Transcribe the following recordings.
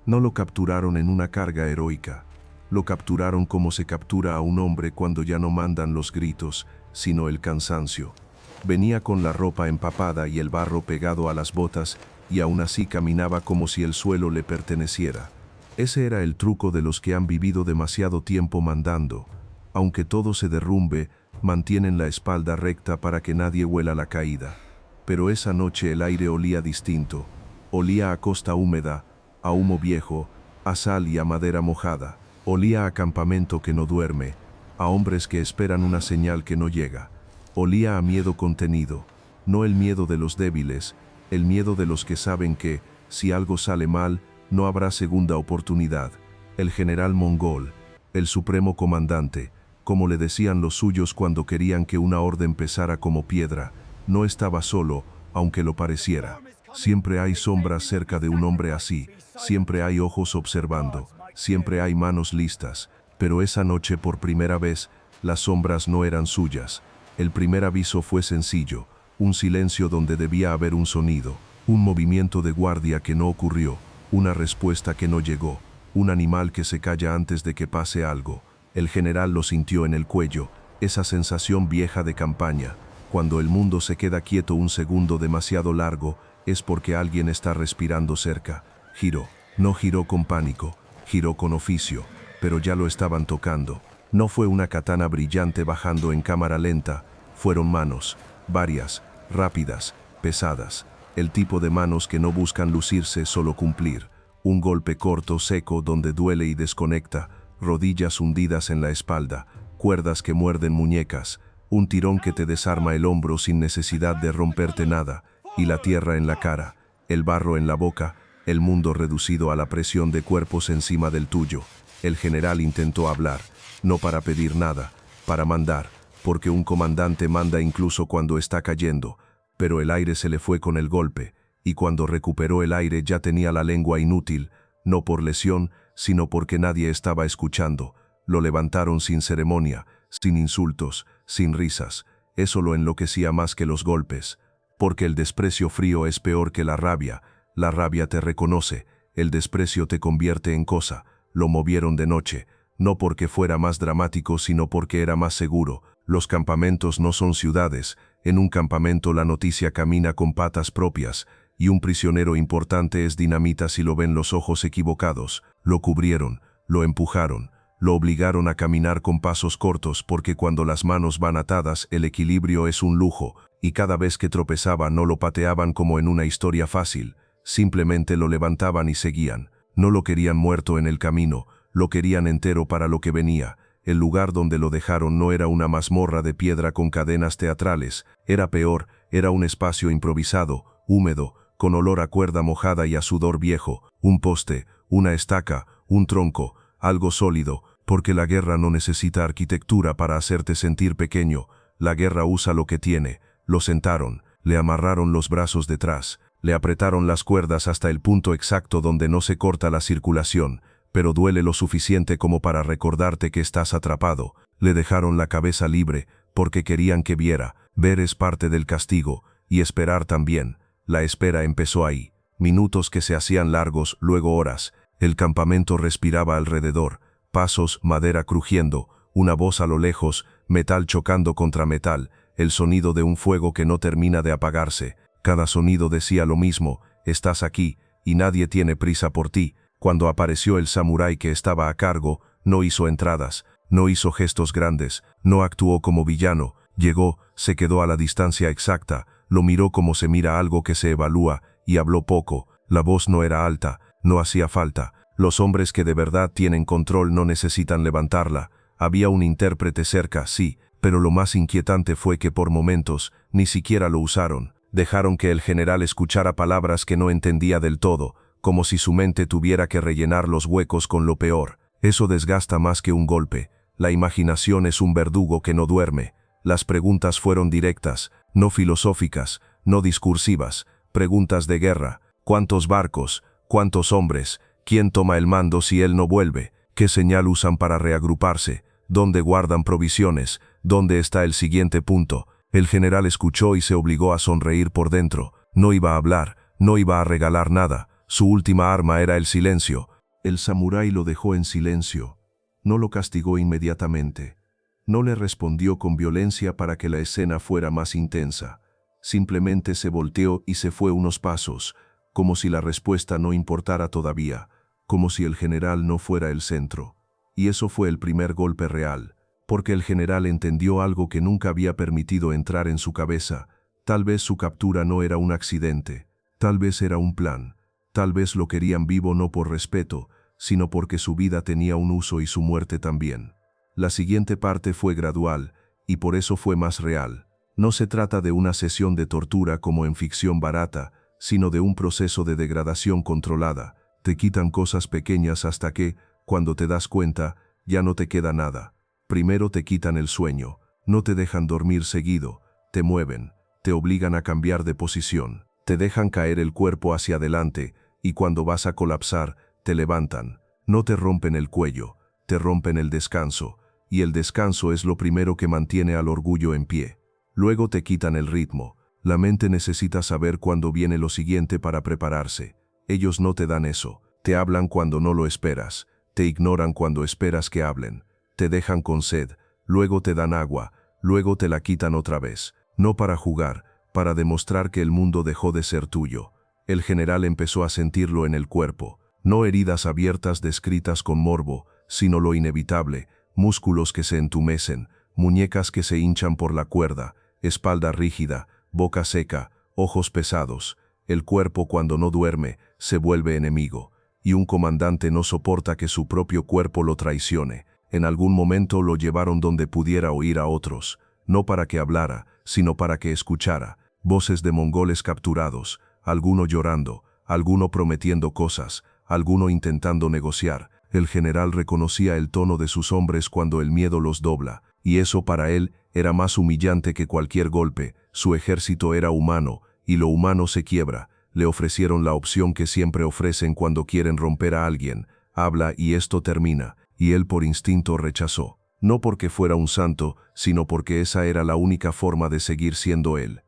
No lo capturaron en una carga heroica. Lo capturaron como se captura a un hombre cuando ya no mandan los gritos, sino el cansancio. Venía con la ropa empapada y el barro pegado a las botas, y aún así caminaba como si el suelo le perteneciera. Ese era el truco de los que han vivido demasiado tiempo mandando. Aunque todo se derrumbe, mantienen la espalda recta para que nadie huela la caída. Pero esa noche el aire olía distinto. Olía a costa húmeda, a humo viejo, a sal y a madera mojada. Olía a campamento que no duerme, a hombres que esperan una señal que no llega. Olía a miedo contenido, no el miedo de los débiles, el miedo de los que saben que, si algo sale mal, no habrá segunda oportunidad. El general mongol, el supremo comandante, como le decían los suyos cuando querían que una orden pesara como piedra, no estaba solo, aunque lo pareciera. Siempre hay sombras cerca de un hombre así, siempre hay ojos observando, siempre hay manos listas, pero esa noche por primera vez, las sombras no eran suyas. El primer aviso fue sencillo, un silencio donde debía haber un sonido, un movimiento de guardia que no ocurrió, una respuesta que no llegó, un animal que se calla antes de que pase algo. El general lo sintió en el cuello, esa sensación vieja de campaña. Cuando el mundo se queda quieto un segundo demasiado largo, es porque alguien está respirando cerca. Giró, no giró con pánico, giró con oficio, pero ya lo estaban tocando. No fue una katana brillante bajando en cámara lenta, fueron manos, varias, rápidas, pesadas. El tipo de manos que no buscan lucirse, solo cumplir. Un golpe corto, seco, donde duele y desconecta, rodillas hundidas en la espalda, cuerdas que muerden muñecas, un tirón que te desarma el hombro sin necesidad de romperte nada, y la tierra en la cara, el barro en la boca, el mundo reducido a la presión de cuerpos encima del tuyo. El general intentó hablar, no para pedir nada, para mandar, porque un comandante manda incluso cuando está cayendo, pero el aire se le fue con el golpe, y cuando recuperó el aire ya tenía la lengua inútil, no por lesión, sino porque nadie estaba escuchando. Lo levantaron sin ceremonia, sin insultos, sin risas. Eso lo enloquecía más que los golpes. Porque el desprecio frío es peor que la rabia te reconoce, el desprecio te convierte en cosa. Lo movieron de noche, no porque fuera más dramático sino porque era más seguro. Los campamentos no son ciudades, en un campamento la noticia camina con patas propias, y un prisionero importante es dinamita si lo ven los ojos equivocados. Lo cubrieron, lo empujaron, lo obligaron a caminar con pasos cortos porque cuando las manos van atadas el equilibrio es un lujo, y cada vez que tropezaba no lo pateaban como en una historia fácil, simplemente lo levantaban y seguían. No lo querían muerto en el camino, lo querían entero para lo que venía. El lugar donde lo dejaron no era una mazmorra de piedra con cadenas teatrales, era peor, era un espacio improvisado, húmedo, con olor a cuerda mojada y a sudor viejo, un poste, una estaca, un tronco, algo sólido, porque la guerra no necesita arquitectura para hacerte sentir pequeño, la guerra usa lo que tiene. Lo sentaron, le amarraron los brazos detrás, le apretaron las cuerdas hasta el punto exacto donde no se corta la circulación, pero duele lo suficiente como para recordarte que estás atrapado. Le dejaron la cabeza libre, porque querían que viera. Ver es parte del castigo, y esperar también. La espera empezó ahí. Minutos que se hacían largos, luego horas. El campamento respiraba alrededor. Pasos, madera crujiendo, una voz a lo lejos, metal chocando contra metal, el sonido de un fuego que no termina de apagarse. Cada sonido decía lo mismo, estás aquí, y nadie tiene prisa por ti. Cuando apareció el samurái que estaba a cargo, no hizo entradas, no hizo gestos grandes, no actuó como villano, llegó, se quedó a la distancia exacta, lo miró como se mira algo que se evalúa, y habló poco. La voz no era alta, no hacía falta. Los hombres que de verdad tienen control no necesitan levantarla. Había un intérprete cerca, sí, pero lo más inquietante fue que por momentos, ni siquiera lo usaron. Dejaron que el general escuchara palabras que no entendía del todo, como si su mente tuviera que rellenar los huecos con lo peor. Eso desgasta más que un golpe. La imaginación es un verdugo que no duerme. Las preguntas fueron directas, no filosóficas, no discursivas, preguntas de guerra. ¿Cuántos barcos? ¿Cuántos hombres? ¿Quién toma el mando si él no vuelve? ¿Qué señal usan para reagruparse? ¿Dónde guardan provisiones? ¿Dónde está el siguiente punto? El general escuchó y se obligó a sonreír por dentro. No iba a hablar, no iba a regalar nada. Su última arma era el silencio. El samurái lo dejó en silencio. No lo castigó inmediatamente. No le respondió con violencia para que la escena fuera más intensa. Simplemente se volteó y se fue unos pasos, como si la respuesta no importara todavía, como si el general no fuera el centro. Y eso fue el primer golpe real, porque el general entendió algo que nunca había permitido entrar en su cabeza. Tal vez su captura no era un accidente, tal vez era un plan, tal vez lo querían vivo no por respeto, sino porque su vida tenía un uso y su muerte también. La siguiente parte fue gradual, y por eso fue más real. No se trata de una sesión de tortura como en ficción barata, sino de un proceso de degradación controlada. Te quitan cosas pequeñas hasta que, cuando te das cuenta, ya no te queda nada. Primero te quitan el sueño, no te dejan dormir seguido, te mueven, te obligan a cambiar de posición, te dejan caer el cuerpo hacia adelante, y cuando vas a colapsar, te levantan. No te rompen el cuello, te rompen el descanso, y el descanso es lo primero que mantiene al orgullo en pie. Luego te quitan el ritmo. La mente necesita saber cuándo viene lo siguiente para prepararse. Ellos no te dan eso. Te hablan cuando no lo esperas. Te ignoran cuando esperas que hablen. Te dejan con sed. Luego te dan agua. Luego te la quitan otra vez. No para jugar, para demostrar que el mundo dejó de ser tuyo. El general empezó a sentirlo en el cuerpo. No heridas abiertas descritas con morbo, sino lo inevitable. Músculos que se entumecen. Muñecas que se hinchan por la cuerda. Espalda rígida. Boca seca, ojos pesados. El cuerpo cuando no duerme, se vuelve enemigo. Y un comandante no soporta que su propio cuerpo lo traicione. En algún momento lo llevaron donde pudiera oír a otros. No para que hablara, sino para que escuchara. Voces de mongoles capturados, alguno llorando, alguno prometiendo cosas, alguno intentando negociar. El general reconocía el tono de sus hombres cuando el miedo los dobla. Y eso para él era más humillante que cualquier golpe. Su ejército era humano, y lo humano se quiebra. Le ofrecieron la opción que siempre ofrecen cuando quieren romper a alguien. Habla y esto termina, y él por instinto rechazó. No porque fuera un santo, sino porque esa era la única forma de seguir siendo él.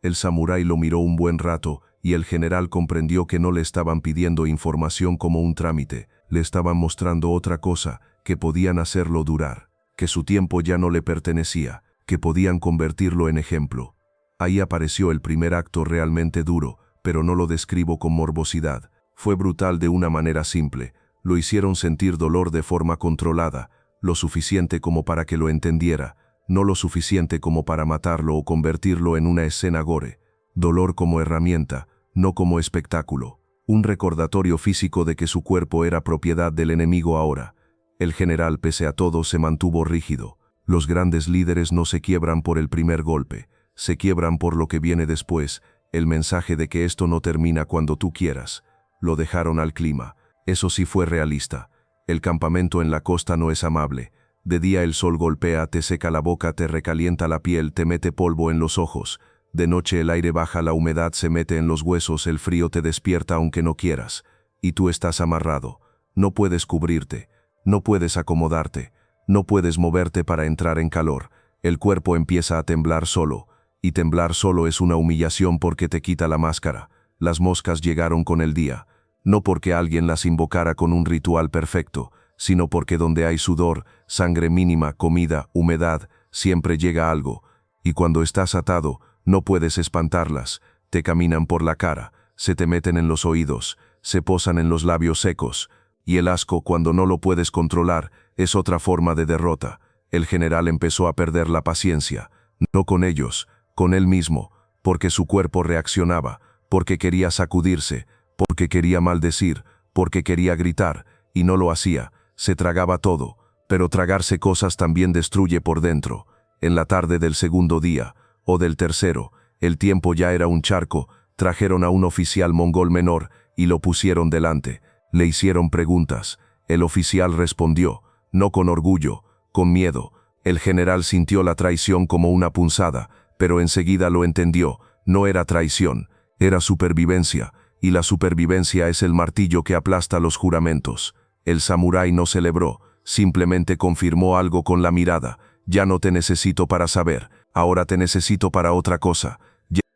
El samurái lo miró un buen rato, y el general comprendió que no le estaban pidiendo información como un trámite, le estaban mostrando otra cosa, que podían hacerlo durar, que su tiempo ya no le pertenecía, que podían convertirlo en ejemplo. Ahí apareció el primer acto realmente duro, pero no lo describo con morbosidad. Fue brutal de una manera simple. Lo hicieron sentir dolor de forma controlada, lo suficiente como para que lo entendiera, no lo suficiente como para matarlo o convertirlo en una escena gore. Dolor como herramienta, no como espectáculo. Un recordatorio físico de que su cuerpo era propiedad del enemigo ahora. El general, pese a todo, se mantuvo rígido. Los grandes líderes no se quiebran por el primer golpe, se quiebran por lo que viene después, el mensaje de que esto no termina cuando tú quieras. Lo dejaron al clima. Eso sí fue realista. El campamento en la costa no es amable. De día el sol golpea, te seca la boca, te recalienta la piel, te mete polvo en los ojos. De noche el aire baja, la humedad se mete en los huesos, el frío te despierta aunque no quieras. Y tú estás amarrado. No puedes cubrirte. No puedes acomodarte. No puedes moverte para entrar en calor. El cuerpo empieza a temblar solo. Y temblar solo es una humillación porque te quita la máscara. Las moscas llegaron con el día. No porque alguien las invocara con un ritual perfecto, sino porque donde hay sudor, sangre mínima, comida, humedad, siempre llega algo. Y cuando estás atado, no puedes espantarlas. Te caminan por la cara, se te meten en los oídos, se posan en los labios secos. Y el asco, cuando no lo puedes controlar, es otra forma de derrota. El general empezó a perder la paciencia. No con ellos, con él mismo, porque su cuerpo reaccionaba, porque quería sacudirse, porque quería maldecir, porque quería gritar, y no lo hacía, se tragaba todo, pero tragarse cosas también destruye por dentro. En la tarde del segundo día, o del tercero, el tiempo ya era un charco, trajeron a un oficial mongol menor y lo pusieron delante. Le hicieron preguntas. El oficial respondió, no con orgullo, con miedo. El general sintió la traición como una punzada, pero enseguida lo entendió, no era traición, era supervivencia, y la supervivencia es el martillo que aplasta los juramentos. El samurái no celebró, simplemente confirmó algo con la mirada. Ya no te necesito para saber, ahora te necesito para otra cosa.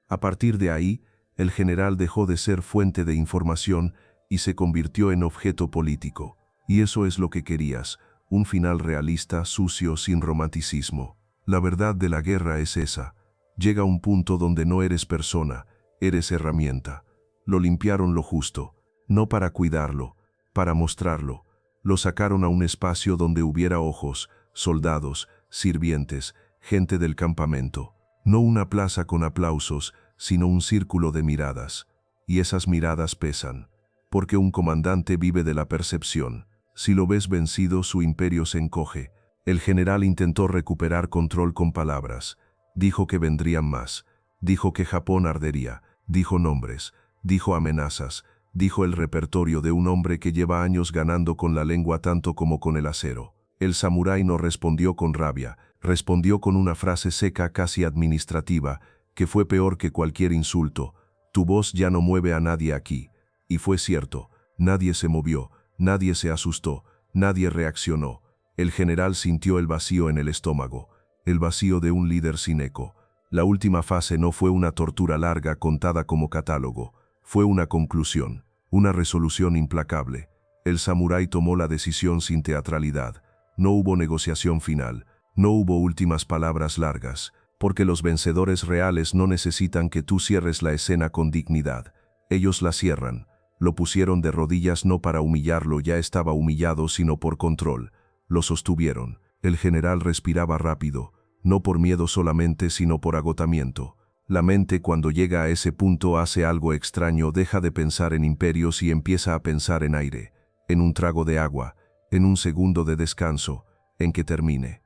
A partir de ahí, el general dejó de ser fuente de información y se convirtió en objeto político. Y eso es lo que querías, un final realista, sucio, sin romanticismo. La verdad de la guerra es esa. Llega un punto donde no eres persona, eres herramienta. Lo limpiaron lo justo, no para cuidarlo, para mostrarlo. Lo sacaron a un espacio donde hubiera ojos, soldados, sirvientes, gente del campamento. No una plaza con aplausos, sino un círculo de miradas. Y esas miradas pesan, porque un comandante vive de la percepción. Si lo ves vencido, su imperio se encoge. El general intentó recuperar control con palabras. Dijo que vendrían más. Dijo que Japón ardería. Dijo nombres. Dijo amenazas. Dijo el repertorio de un hombre que lleva años ganando con la lengua tanto como con el acero. El samurái no respondió con rabia. Respondió con una frase seca, casi administrativa, que fue peor que cualquier insulto. Tu voz ya no mueve a nadie aquí. Y fue cierto. Nadie se movió. Nadie se asustó, nadie reaccionó. El general sintió el vacío en el estómago, el vacío de un líder sin eco. La última fase no fue una tortura larga contada como catálogo, fue una conclusión, una resolución implacable. El samurái tomó la decisión sin teatralidad. No hubo negociación final, no hubo últimas palabras largas, porque los vencedores reales no necesitan que tú cierres la escena con dignidad. Ellos la cierran. Lo pusieron de rodillas no para humillarlo, ya estaba humillado, sino por control. Lo sostuvieron. El general respiraba rápido, no por miedo solamente, sino por agotamiento. La mente cuando llega a ese punto hace algo extraño, deja de pensar en imperios y empieza a pensar en aire, en un trago de agua, en un segundo de descanso, en que termine.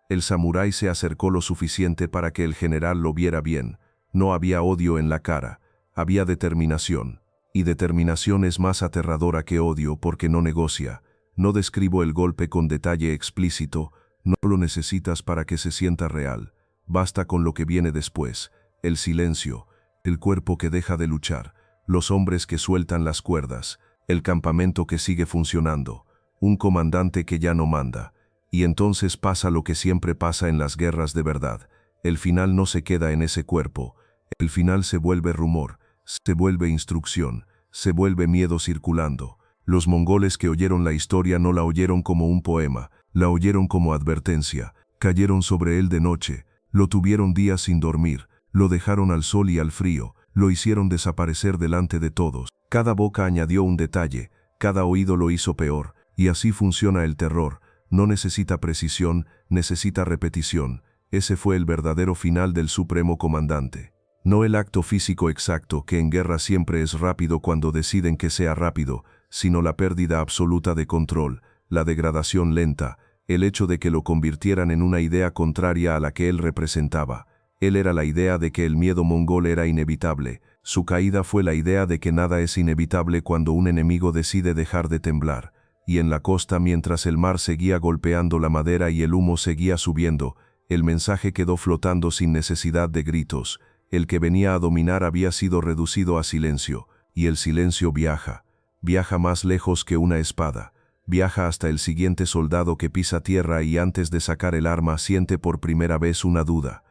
El samurái se acercó lo suficiente para que el general lo viera bien. No había odio en la cara, había determinación. Y determinación es más aterradora que odio porque no negocia. No describo el golpe con detalle explícito, no lo necesitas para que se sienta real. Basta con lo que viene después, el silencio, el cuerpo que deja de luchar, los hombres que sueltan las cuerdas, el campamento que sigue funcionando, un comandante que ya no manda. Y entonces pasa lo que siempre pasa en las guerras de verdad. El final no se queda en ese cuerpo, el final se vuelve rumor. Se vuelve instrucción, se vuelve miedo circulando. Los mongoles que oyeron la historia no la oyeron como un poema, la oyeron como advertencia. Cayeron sobre él de noche, lo tuvieron días sin dormir, lo dejaron al sol y al frío, lo hicieron desaparecer delante de todos. Cada boca añadió un detalle, cada oído lo hizo peor, y así funciona el terror. No necesita precisión, necesita repetición. Ese fue el verdadero final del supremo comandante. No el acto físico exacto, que en guerra siempre es rápido cuando deciden que sea rápido, sino la pérdida absoluta de control, la degradación lenta, el hecho de que lo convirtieran en una idea contraria a la que él representaba. Él era la idea de que el miedo mongol era inevitable. Su caída fue la idea de que nada es inevitable cuando un enemigo decide dejar de temblar. Y en la costa, mientras el mar seguía golpeando la madera y el humo seguía subiendo, el mensaje quedó flotando sin necesidad de gritos. El que venía a dominar había sido reducido a silencio, y el silencio viaja. Viaja más lejos que una espada. Viaja hasta el siguiente soldado que pisa tierra y antes de sacar el arma siente por primera vez una duda.